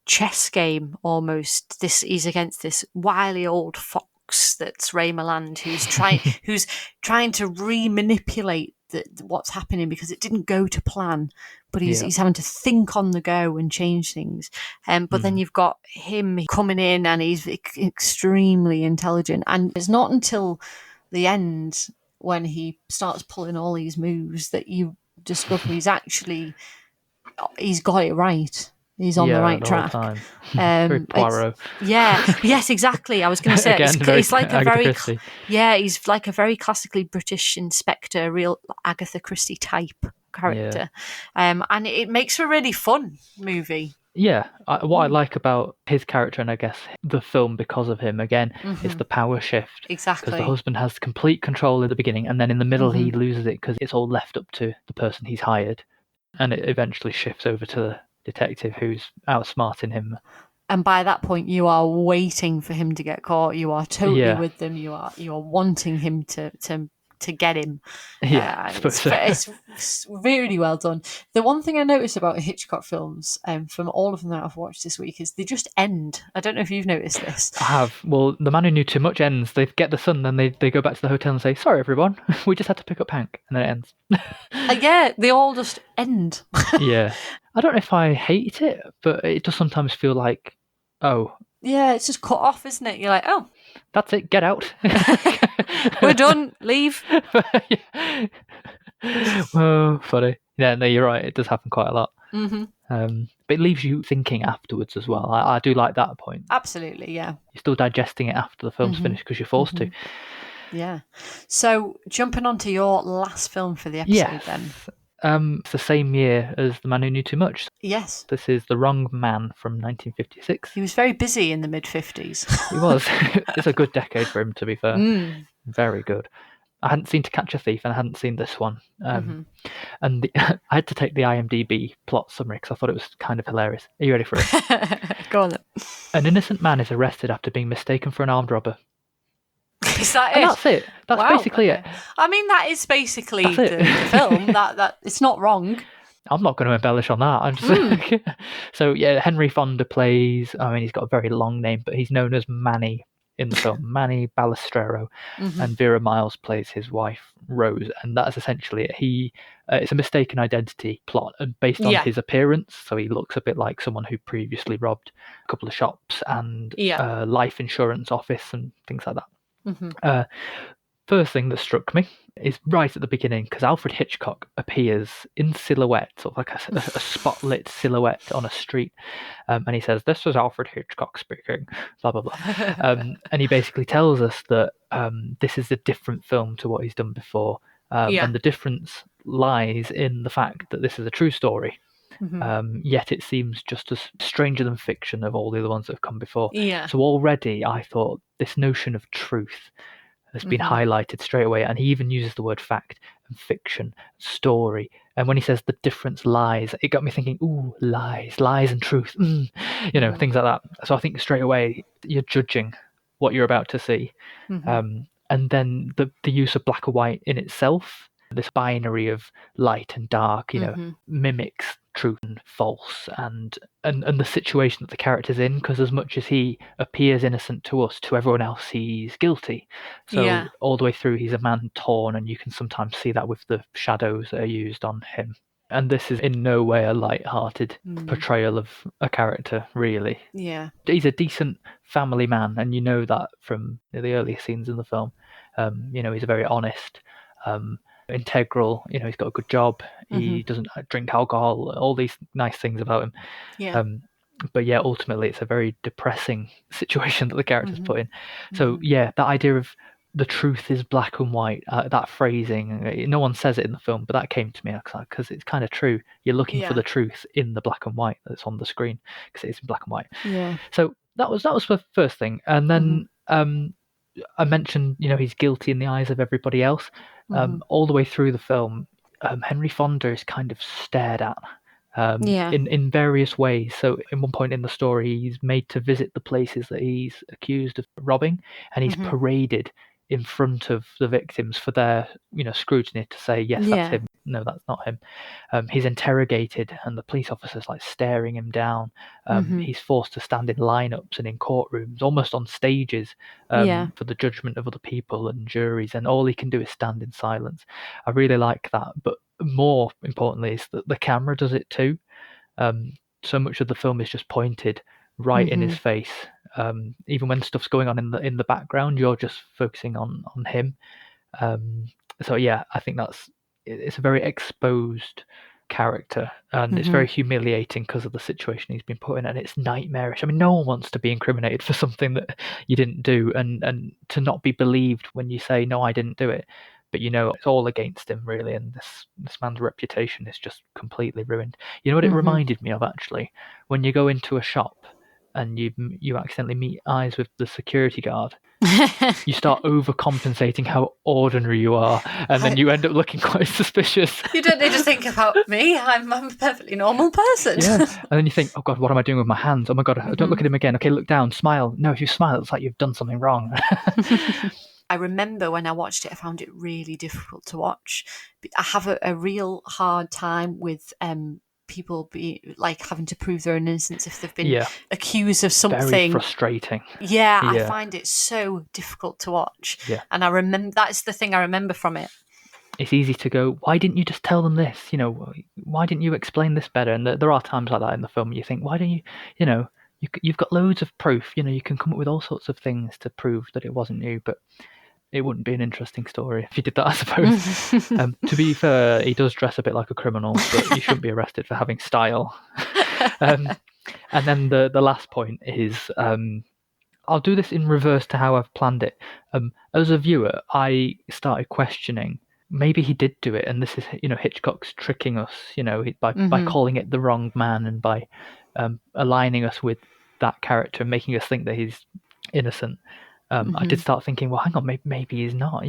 [SPEAKER 2] chess game almost. He's against this wily old fox that's Ray Milland, who's trying to re-manipulate what's happening because it didn't go to plan, but he's having to think on the go and change things. But then you've got him coming in, and he's extremely intelligent, and it's not until the end when he starts pulling all these moves that you discover he's got it right. He's on the right track.
[SPEAKER 3] Very Poirot.
[SPEAKER 2] Yes, exactly. I was going to say
[SPEAKER 3] Again,
[SPEAKER 2] he's like he's like a very classically British inspector, real Agatha Christie type character, and it makes for a really fun movie.
[SPEAKER 3] Yeah, what I like about his character, and I guess the film because of him again, is the power shift.
[SPEAKER 2] Exactly,
[SPEAKER 3] because the husband has complete control in the beginning, and then in the middle he loses it because it's all left up to the person he's hired, and it eventually shifts over to the detective who's outsmarting him.
[SPEAKER 2] And by that point, you are waiting for him to get caught. You are totally with them. You are wanting him to get him.
[SPEAKER 3] Yeah,
[SPEAKER 2] it's really well done. The one thing I noticed about Hitchcock films, from all of them that I've watched this week, is they just end. I don't know if you've noticed this.
[SPEAKER 3] I have. Well, The Man Who Knew Too Much ends. They get the sun, then they go back to the hotel and say, "Sorry, everyone, we just had to pick up Hank," and then it ends.
[SPEAKER 2] Yeah, they all just end.
[SPEAKER 3] Yeah. I don't know if I hate it, but it does sometimes feel like, oh.
[SPEAKER 2] Yeah, it's just cut off, isn't it? You're like, oh.
[SPEAKER 3] That's it, get out.
[SPEAKER 2] We're done, leave.
[SPEAKER 3] Oh, funny. Yeah, no, you're right, it does happen quite a lot.
[SPEAKER 2] Mm-hmm.
[SPEAKER 3] But it leaves you thinking afterwards as well. I do like that point.
[SPEAKER 2] Absolutely, yeah.
[SPEAKER 3] You're still digesting it after the film's finished because you're forced to.
[SPEAKER 2] Yeah. So, jumping on to your last film for the episode then.
[SPEAKER 3] It's the same year as The Man Who Knew Too Much.
[SPEAKER 2] Yes.
[SPEAKER 3] This is The Wrong Man from 1956.
[SPEAKER 2] He was very busy in the mid-50s.
[SPEAKER 3] He was. It's a good decade for him, to be fair. Very good. I hadn't seen To Catch a Thief, and I hadn't seen this one. And I had to take the IMDb plot summary because I thought it was kind of hilarious. Are you ready for it?
[SPEAKER 2] Go on then.
[SPEAKER 3] An innocent man is arrested after being mistaken for an armed robber.
[SPEAKER 2] Is that
[SPEAKER 3] And
[SPEAKER 2] it?
[SPEAKER 3] that's it. That's
[SPEAKER 2] Wow,
[SPEAKER 3] basically it.
[SPEAKER 2] I mean, that is basically
[SPEAKER 3] That's it.
[SPEAKER 2] the film. That it's not wrong.
[SPEAKER 3] I'm not going to embellish on that. I'm just so yeah. Henry Fonda plays. I mean, he's got a very long name, but he's known as Manny in the film, Manny Balistrero, and Vera Miles plays his wife Rose, and that's essentially it. It's a mistaken identity plot, and based on his appearance, so he looks a bit like someone who previously robbed a couple of shops and life insurance office and things like that. First thing that struck me is right at the beginning, because Alfred Hitchcock appears in silhouette, sort of like a spotlit silhouette on a street, and he says, "This is Alfred Hitchcock speaking," blah blah blah, and he basically tells us that this is a different film to what he's done before, and the difference lies in the fact that this is a true story. Yet it seems just as stranger than fiction of all the other ones that have come before. So already I thought this notion of truth has been highlighted straight away, and he even uses the word fact and fiction, story. And when he says the difference lies, it got me thinking, ooh, lies and truth, things like that. So I think straight away you're judging what you're about to see. And then the use of black or white in itself, this binary of light and dark, mimics truth and false, and the situation that the character's in, because as much as he appears innocent to us, to everyone else he's guilty. So all the way through he's a man torn, and you can sometimes see that with the shadows that are used on him. And this is in no way a light-hearted portrayal of a character, really. He's a decent family man, and you know that from the earlier scenes in the film. He's a very honest, integral, he's got a good job, he doesn't drink alcohol, all these nice things about him. But yeah, ultimately it's a very depressing situation that the character's put in. So yeah, that idea of the truth is black and white, that phrasing, no one says it in the film, but that came to me because it's kind of true. You're looking for the truth in the black and white that's on the screen, because it's in black and white. So that was the first thing. And then I mentioned, he's guilty in the eyes of everybody else. All the way through the film, Henry Fonda is kind of stared at in various ways. So in one point in the story, he's made to visit the places that he's accused of robbing, and he's paraded in front of the victims for their scrutiny to say, yes, that's him, no, that's not him. He's interrogated, and the police officers like staring him down. He's forced to stand in lineups and in courtrooms, almost on stages, for the judgment of other people and juries, and all he can do is stand in silence. I really like that, but more importantly is that the camera does it too. So much of the film is just pointed right in his face. Even when stuff's going on in the background, you're just focusing on him. So yeah, I think it's a very exposed character, and it's very humiliating because of the situation he's been put in, and it's nightmarish. I mean, no one wants to be incriminated for something that you didn't do, and to not be believed when you say, no, I didn't do it. But it's all against him, really, and this man's reputation is just completely ruined. You know what it reminded me of, actually? When you go into a shop and you accidentally meet eyes with the security guard, you start overcompensating how ordinary you are, and then you end up looking quite suspicious.
[SPEAKER 2] You don't need to think about me. I'm a perfectly normal person.
[SPEAKER 3] Yeah, and then you think, oh God, what am I doing with my hands? Oh my God, don't look at him again. Okay, look down, smile. No, if you smile, it's like you've done something wrong.
[SPEAKER 2] I remember when I watched it, I found it really difficult to watch. I have a real hard time with people having to prove their innocence if they've been accused of something.
[SPEAKER 3] Very frustrating.
[SPEAKER 2] Yeah, I find it so difficult to watch.
[SPEAKER 3] Yeah.
[SPEAKER 2] And I remember, that's the thing I remember from it.
[SPEAKER 3] It's easy to go, why didn't you just tell them this? Why didn't you explain this better? And there are times like that in the film. You think, why don't you, you've got loads of proof. You can come up with all sorts of things to prove that it wasn't you, but it wouldn't be an interesting story if you did that, I suppose. To be fair, he does dress a bit like a criminal, but you shouldn't be arrested for having style. And then the last point is, I'll do this in reverse to how I've planned it. As a viewer, I started questioning, maybe he did do it, and this is, Hitchcock's tricking us, by calling it the wrong man, and by aligning us with that character and making us think that he's innocent. I did start thinking, well, hang on, maybe he's not.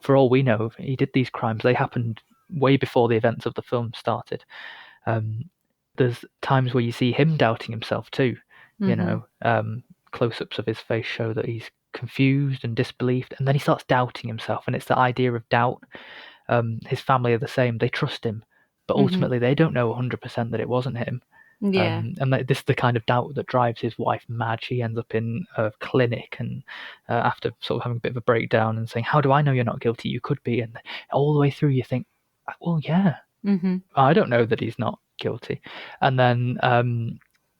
[SPEAKER 3] For all we know, he did these crimes. They happened way before the events of the film started. There's times where you see him doubting himself too. Close-ups of his face show that he's confused and disbelieved, and then he starts doubting himself, and it's the idea of doubt. His family are the same; they trust him, but ultimately they don't know 100% that it wasn't him.
[SPEAKER 2] Yeah.
[SPEAKER 3] This is the kind of doubt that drives his wife mad. She ends up in a clinic, and after sort of having a bit of a breakdown and saying, "How do I know you're not guilty? You could be." And all the way through, you think, "Well, yeah, I don't know that he's not guilty." And then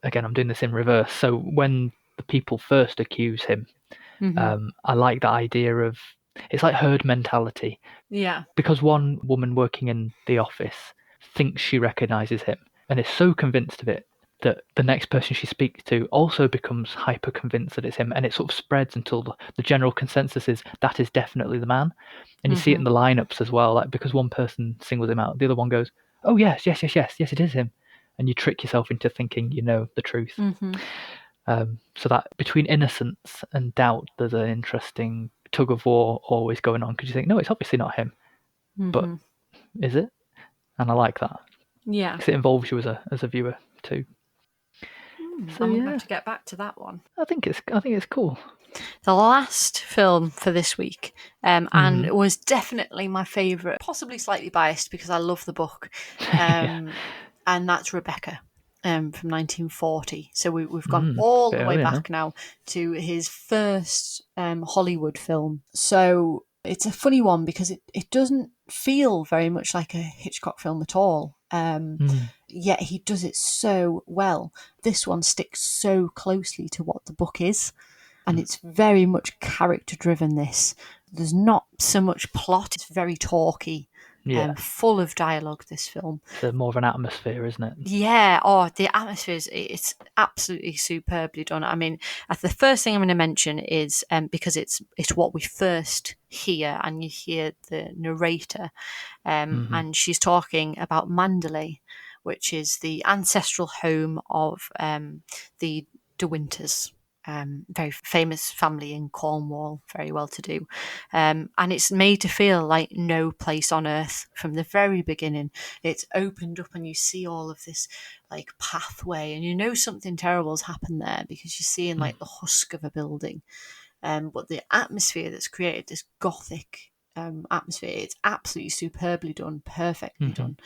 [SPEAKER 3] again, I'm doing this in reverse. So when the people first accuse him, I like the idea of it's like herd mentality.
[SPEAKER 2] Yeah.
[SPEAKER 3] Because one woman working in the office thinks she recognizes him and is so convinced of it that the next person she speaks to also becomes hyper convinced that it's him, and it sort of spreads until the general consensus is that is definitely the man. And you see it in the lineups as well, like because one person singles him out, the other one goes, "Oh yes, yes, yes, yes, yes, it is him," and you trick yourself into thinking you know the truth. So that between innocence and doubt, there's an interesting tug of war always going on, because you think, no, it's obviously not him, but is it? And I like that
[SPEAKER 2] Yeah.
[SPEAKER 3] because it involves you as a viewer too. So
[SPEAKER 2] I'm going to
[SPEAKER 3] yeah,
[SPEAKER 2] have to get back to that one.
[SPEAKER 3] I think it's cool.
[SPEAKER 2] The last film for this week, and it was definitely my favourite, possibly slightly biased because I love the book, and that's Rebecca. From 1940. So we've gone all the way back now to his first Hollywood film. So it's a funny one because it doesn't feel very much like a Hitchcock film at all. Yet he does it so well. This one sticks so closely to what the book is. And it's very much character driven, this. There's not so much plot. It's very talky. Full of dialogue, this film.
[SPEAKER 3] It's more of an atmosphere, isn't it?
[SPEAKER 2] Yeah, the atmosphere it's absolutely superbly done. I mean, the first thing I'm going to mention is because it's what we first hear, and you hear the narrator, and she's talking about Mandalay, which is the ancestral home of the De Winters. Very famous family in Cornwall, very well to do. And it's made to feel like no place on earth from the very beginning. It's opened up and you see all of this like pathway, and you know something terrible's happened there because you're seeing like the husk of a building. But the atmosphere that's created, this gothic atmosphere, it's absolutely superbly done, perfectly done.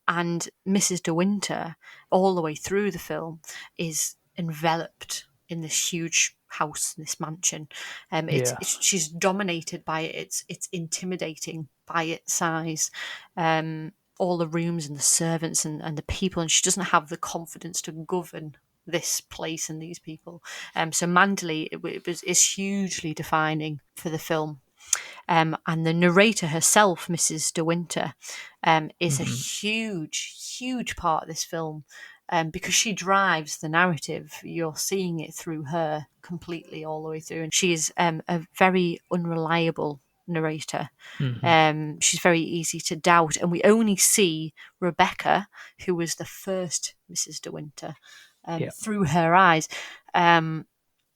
[SPEAKER 2] And Mrs. De Winter, all the way through the film, is enveloped in this huge house, this mansion. She's dominated by it. It's intimidating by its size. All the rooms and the servants and the people, and she doesn't have the confidence to govern this place and these people. So Mandalay is hugely defining for the film. And the narrator herself, Mrs. De Winter, is a huge part of this film. Because she drives the narrative, you're seeing it through her completely all the way through. And she's a very unreliable narrator. She's very easy to doubt. And we only see Rebecca, who was the first Mrs. De Winter, through her eyes.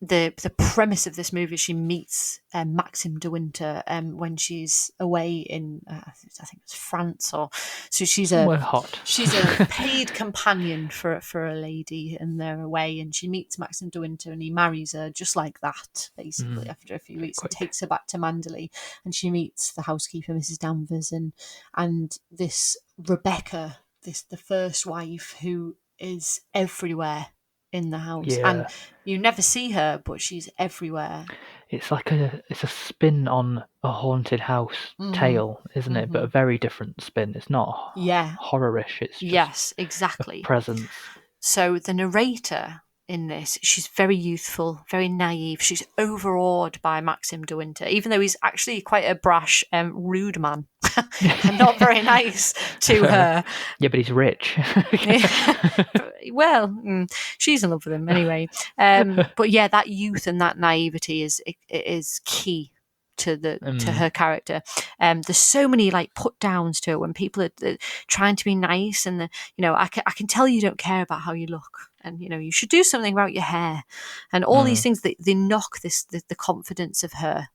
[SPEAKER 2] The premise of this movie, she meets Maxim De Winter when she's away in I think it's France, so she's
[SPEAKER 3] hot.
[SPEAKER 2] She's a paid companion for a lady, and they're away, and she meets Maxim De Winter, and he marries her just like that, basically. After a few weeks, and takes her back to Mandalay, and she meets the housekeeper, Mrs. Danvers, and this Rebecca, the first wife, who is everywhere in the house, and you never see her, but she's everywhere.
[SPEAKER 3] It's like it's a spin on a haunted house tale, isn't it? But a very different spin. It's not horror-ish. It's just
[SPEAKER 2] exactly
[SPEAKER 3] a presence.
[SPEAKER 2] So the narrator in this, she's very youthful, very naive. She's overawed by Maxim De Winter, even though he's actually quite a brash, rude man and not very nice to her.
[SPEAKER 3] Yeah, but he's rich.
[SPEAKER 2] Well, she's in love with him anyway. But yeah, that youth and that naivety is key to her character. There's so many like put downs to it when people are trying to be nice, and I can tell you don't care about how you look, and you should do something about your hair, and all these things that they knock the confidence of her.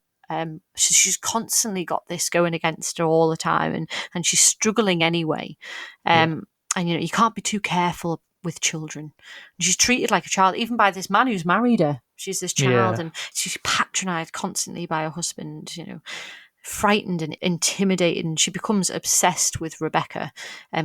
[SPEAKER 2] She's constantly got this going against her all the time, and she's struggling anyway. And you can't be too careful with children. She's treated like a child, even by this man who's married her. She's this child,
[SPEAKER 3] Yeah.
[SPEAKER 2] and she's patronised constantly by her husband, frightened and intimidated, and she becomes obsessed with Rebecca,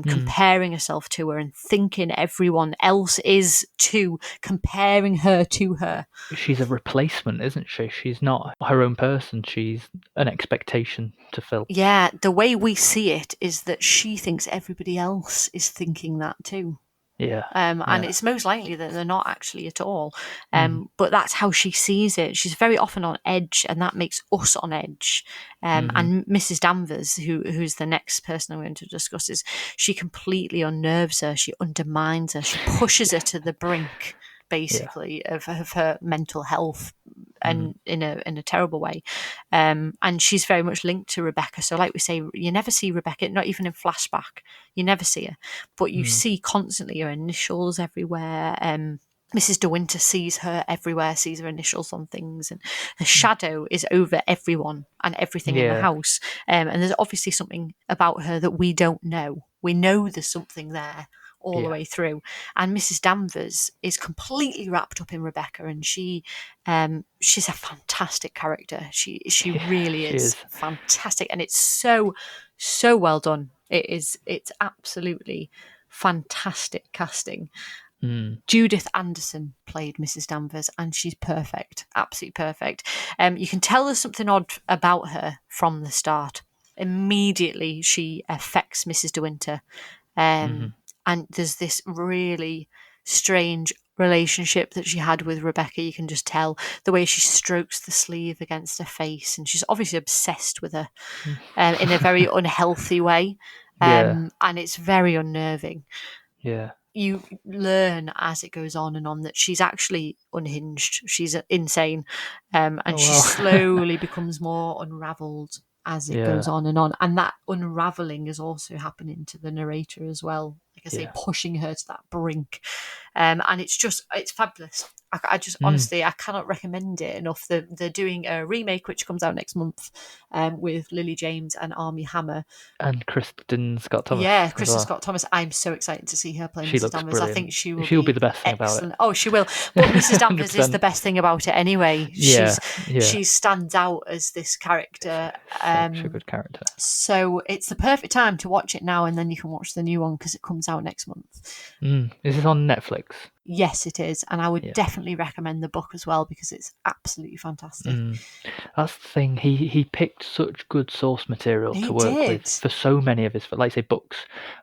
[SPEAKER 2] comparing herself to her and thinking everyone else is too, comparing her to her.
[SPEAKER 3] She's a replacement, isn't she? She's not her own person. She's an expectation to fill.
[SPEAKER 2] Yeah, the way we see it is that she thinks everybody else is thinking that too.
[SPEAKER 3] Yeah.
[SPEAKER 2] And it's most likely that they're not actually at all. But that's how she sees it. She's very often on edge, and that makes us on edge. And Mrs. Danvers, who's the next person I'm going to discuss, she completely unnerves her. She undermines her. She pushes her to the brink, basically, of her mental health, and in a terrible way. And she's very much linked to Rebecca. So like we say, you never see Rebecca, not even in flashback. You never see her, but you see constantly her initials everywhere. Mrs. De Winter sees her everywhere, sees her initials on things, and her shadow is over everyone and everything in the house. And there's obviously something about her that we don't know. We know there's something there all the way through. And Mrs. Danvers is completely wrapped up in Rebecca, and she's a fantastic character. She really is fantastic, and it's so well done. It's absolutely fantastic casting. Judith Anderson played Mrs. Danvers, and she's perfect, absolutely perfect. You can tell there's something odd about her from the start. Immediately she affects Mrs. De Winter, and there's this really strange relationship that she had with Rebecca. You can just tell the way she strokes the sleeve against her face, and she's obviously obsessed with her in a very unhealthy way, and it's very unnerving. You learn as it goes on and on that she's actually unhinged. She's insane, and she slowly becomes more unravelled as it goes on, and that unravelling is also happening to the narrator as well. Like I say, pushing her to that brink, and it's fabulous. I just honestly, I cannot recommend it enough. They're doing a remake which comes out next month, with Lily James and Armie Hammer
[SPEAKER 3] and Kristen Scott Thomas.
[SPEAKER 2] Yeah, Kristen Scott Thomas. I'm so excited to see her play Mrs. Danvers.
[SPEAKER 3] Brilliant.
[SPEAKER 2] I think she'll
[SPEAKER 3] be the best thing about it.
[SPEAKER 2] Oh, she will. But Mrs. Danvers is the best thing about it anyway. She stands out as this character.
[SPEAKER 3] Such a good character.
[SPEAKER 2] So it's the perfect time to watch it now, and then you can watch the new one because it comes out next month.
[SPEAKER 3] Is this on Netflix?
[SPEAKER 2] Yes, it is. And I would definitely recommend the book as well because it's absolutely fantastic.
[SPEAKER 3] That's the thing. He picked such good source material to work with for so many of his, like say, books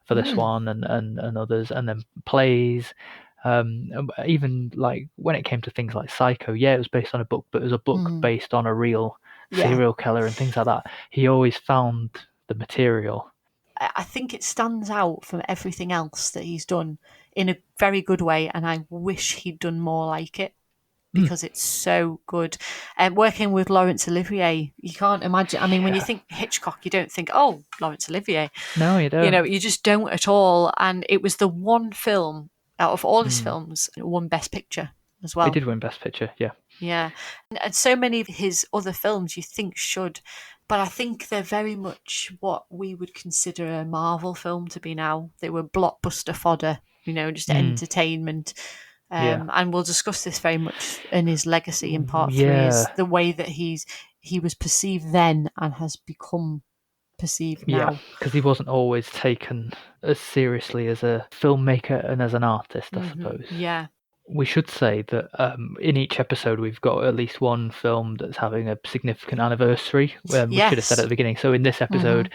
[SPEAKER 3] for this one and others, and then plays. Even like when it came to things like Psycho, it was based on a book, but it was a book based on a real serial killer and things like that. He always found the material.
[SPEAKER 2] I think it stands out from everything else that he's done in a very good way, and I wish he'd done more like it because it's so good. Working with Laurence Olivier, you can't imagine. I mean, when you think Hitchcock, you don't think, oh, Laurence Olivier.
[SPEAKER 3] No, you don't.
[SPEAKER 2] You just don't at all. And it was the one film out of all his films that won Best Picture as well.
[SPEAKER 3] He did win Best Picture, yeah.
[SPEAKER 2] Yeah. And so many of his other films you think should, but I think they're very much what we would consider a Marvel film to be now. They were blockbuster fodder, just entertainment. And we'll discuss this very much in his legacy in part 3, is the way that he was perceived then and has become perceived now.
[SPEAKER 3] Yeah, because he wasn't always taken as seriously as a filmmaker and as an artist, I suppose.
[SPEAKER 2] Yeah.
[SPEAKER 3] We should say that in each episode we've got at least one film that's having a significant anniversary. We should have said at the beginning. So in this episode,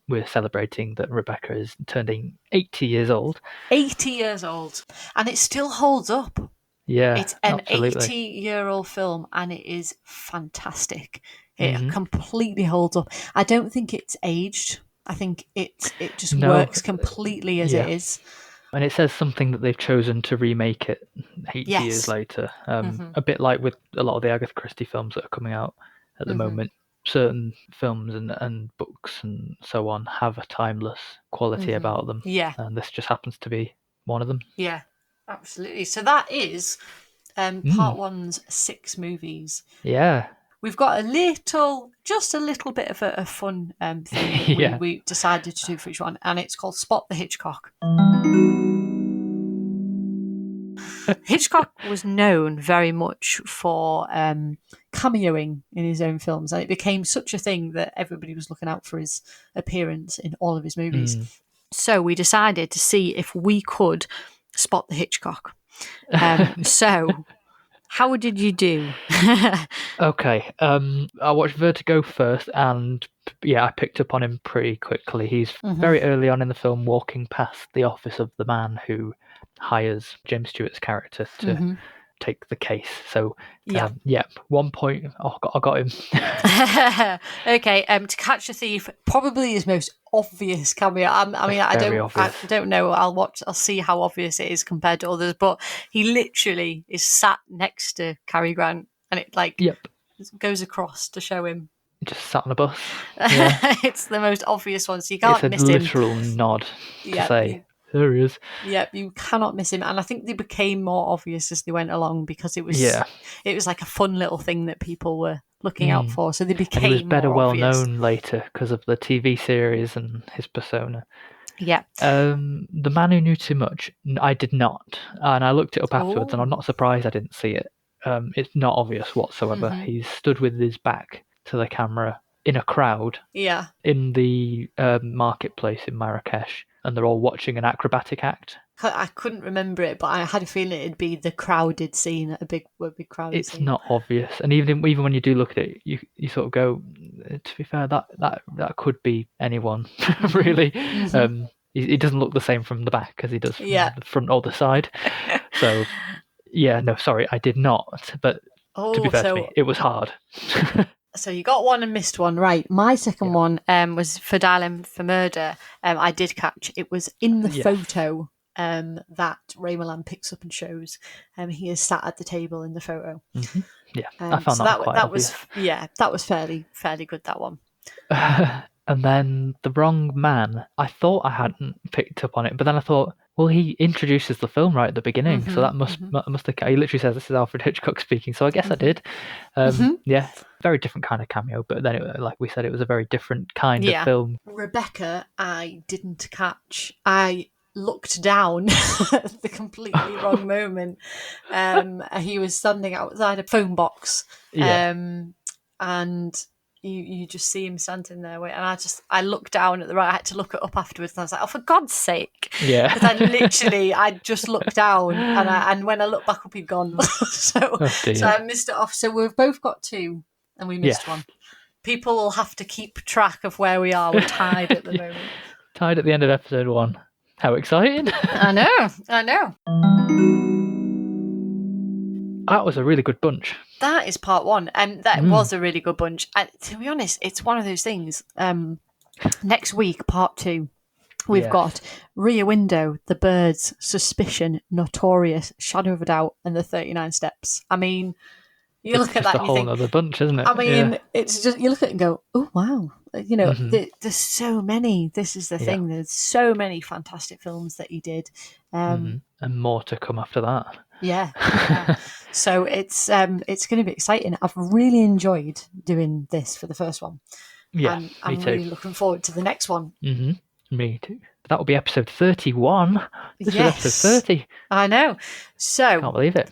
[SPEAKER 3] we're celebrating that Rebecca is turning 80 years old.
[SPEAKER 2] 80 years old. And it still holds up.
[SPEAKER 3] Yeah,
[SPEAKER 2] it's an
[SPEAKER 3] absolutely.
[SPEAKER 2] 80-year-old film, and it is fantastic. It completely holds up. I don't think it's aged. I think it just works completely as it is.
[SPEAKER 3] And it says something that they've chosen to remake it 80 years later. A bit like with a lot of the Agatha Christie films that are coming out at the moment. Certain films and books and so on have a timeless quality about them.
[SPEAKER 2] Yeah.
[SPEAKER 3] And this just happens to be one of them.
[SPEAKER 2] Yeah, absolutely. So that is part 1's 6 movies.
[SPEAKER 3] Yeah.
[SPEAKER 2] We've got just a little bit of a fun thing that we decided to do for each one, and it's called Spot the Hitchcock. Hitchcock was known very much for cameoing in his own films, and it became such a thing that everybody was looking out for his appearance in all of his movies. So we decided to see if we could spot the Hitchcock. So, how did you do?
[SPEAKER 3] Okay, I watched Vertigo first, and I picked up on him pretty quickly. He's very early on in the film walking past the office of the man who hires James Stewart's character to take the case. So, 1 point. Oh, I got him.
[SPEAKER 2] Okay, To Catch a Thief, probably his most obvious cameo. I don't know. I'll see how obvious it is compared to others, but he literally is sat next to Cary Grant, and it goes across to show him.
[SPEAKER 3] Just sat on a bus. Yeah.
[SPEAKER 2] It's the most obvious one, so you can't miss him.
[SPEAKER 3] It's a literal nod to say, there he is.
[SPEAKER 2] Yeah, you cannot miss him. And I think they became more obvious as they went along because it was like a fun little thing that people were looking out for. So they became
[SPEAKER 3] and he was better
[SPEAKER 2] more
[SPEAKER 3] well
[SPEAKER 2] obvious.
[SPEAKER 3] known later because of the TV series and his persona.
[SPEAKER 2] Yeah.
[SPEAKER 3] The Man Who Knew Too Much, I did not. And I looked it up afterwards, and I'm not surprised I didn't see it. It's not obvious whatsoever. He's stood with his back to the camera in a crowd in the marketplace in Marrakesh, and they're all watching an acrobatic act.
[SPEAKER 2] I couldn't remember it, but I had a feeling it'd be the crowded scene, a big crowded scene.
[SPEAKER 3] It's not obvious, and even when you do look at it, you sort of go, to be fair, that could be anyone, really. He doesn't look the same from the back as he does from the front or the side. So, no, sorry, I did not. But to be fair to me, it was hard.
[SPEAKER 2] So you got one and missed one, right? My second one was For Dialing for Murder. I did catch it was in the photo that Ray Milland picks up and shows. He is sat at the table in the photo.
[SPEAKER 3] Yeah, I found that quite obvious.
[SPEAKER 2] That was fairly good, that one.
[SPEAKER 3] And then The Wrong Man, I thought I hadn't picked up on it, but then I thought, well, he introduces the film right at the beginning, so that must have. He literally says, "This is Alfred Hitchcock speaking," so I guess I did. Yeah, very different kind of cameo, but then, like we said, it was a very different kind of film.
[SPEAKER 2] Rebecca, I didn't catch. I looked down at the completely wrong moment. He was standing outside a phone box, and you just see him standing there, and I looked down at the right. I had to look it up afterwards, and I was like, "Oh, for God's sake!"
[SPEAKER 3] Yeah,
[SPEAKER 2] because I just looked down, and when I looked back up, he'd gone. So I missed it off. So we've both got two, and we missed one. People will have to keep track of where we are. We're tied at the moment.
[SPEAKER 3] Tied at the end of episode 1. How exciting!
[SPEAKER 2] I know.
[SPEAKER 3] That was a really good bunch.
[SPEAKER 2] That is part 1, and that was a really good bunch. And to be honest, it's one of those things. Next week, part 2, we've got Rear Window, The Birds, Suspicion, Notorious, Shadow of a Doubt, and The 39 Steps. I mean, you look at that and you think...
[SPEAKER 3] It's a whole other bunch, isn't it?
[SPEAKER 2] I mean, it's just, you look at it and go, oh, wow. You know, there's so many. This is the thing. There's so many fantastic films that he did.
[SPEAKER 3] And more to come after that.
[SPEAKER 2] Yeah. So it's going to be exciting. I've really enjoyed doing this for the first one.
[SPEAKER 3] Yeah,
[SPEAKER 2] and I'm
[SPEAKER 3] me too.
[SPEAKER 2] really looking forward to the next one.
[SPEAKER 3] Me too. That will be episode 31. This is episode 30.
[SPEAKER 2] I know. So
[SPEAKER 3] Can't believe it.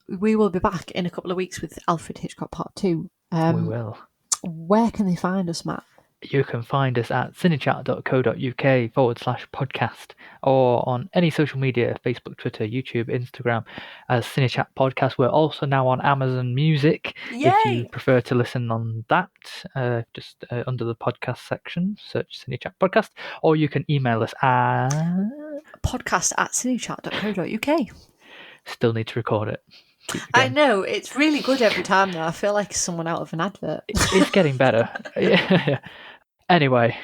[SPEAKER 2] We will be back in a couple of weeks with Alfred Hitchcock Part 2.
[SPEAKER 3] We will.
[SPEAKER 2] Where can they find us, Matt?
[SPEAKER 3] You can find us at cinechat.co.uk/podcast or on any social media, Facebook, Twitter, YouTube, Instagram as Cinechat Podcast. We're also now on Amazon Music.
[SPEAKER 2] Yay!
[SPEAKER 3] If you prefer to listen on that, just under the podcast section, search Cinechat Podcast, or you can email us at
[SPEAKER 2] podcast@cinechat.co.uk.
[SPEAKER 3] Still need to record it.
[SPEAKER 2] I know, it's really good every time though. I feel like someone out of an advert.
[SPEAKER 3] It's getting better. Yeah. Anyway,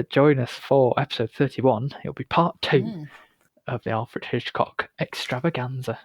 [SPEAKER 3] join us for episode 31. It'll be part 2 of the Alfred Hitchcock extravaganza.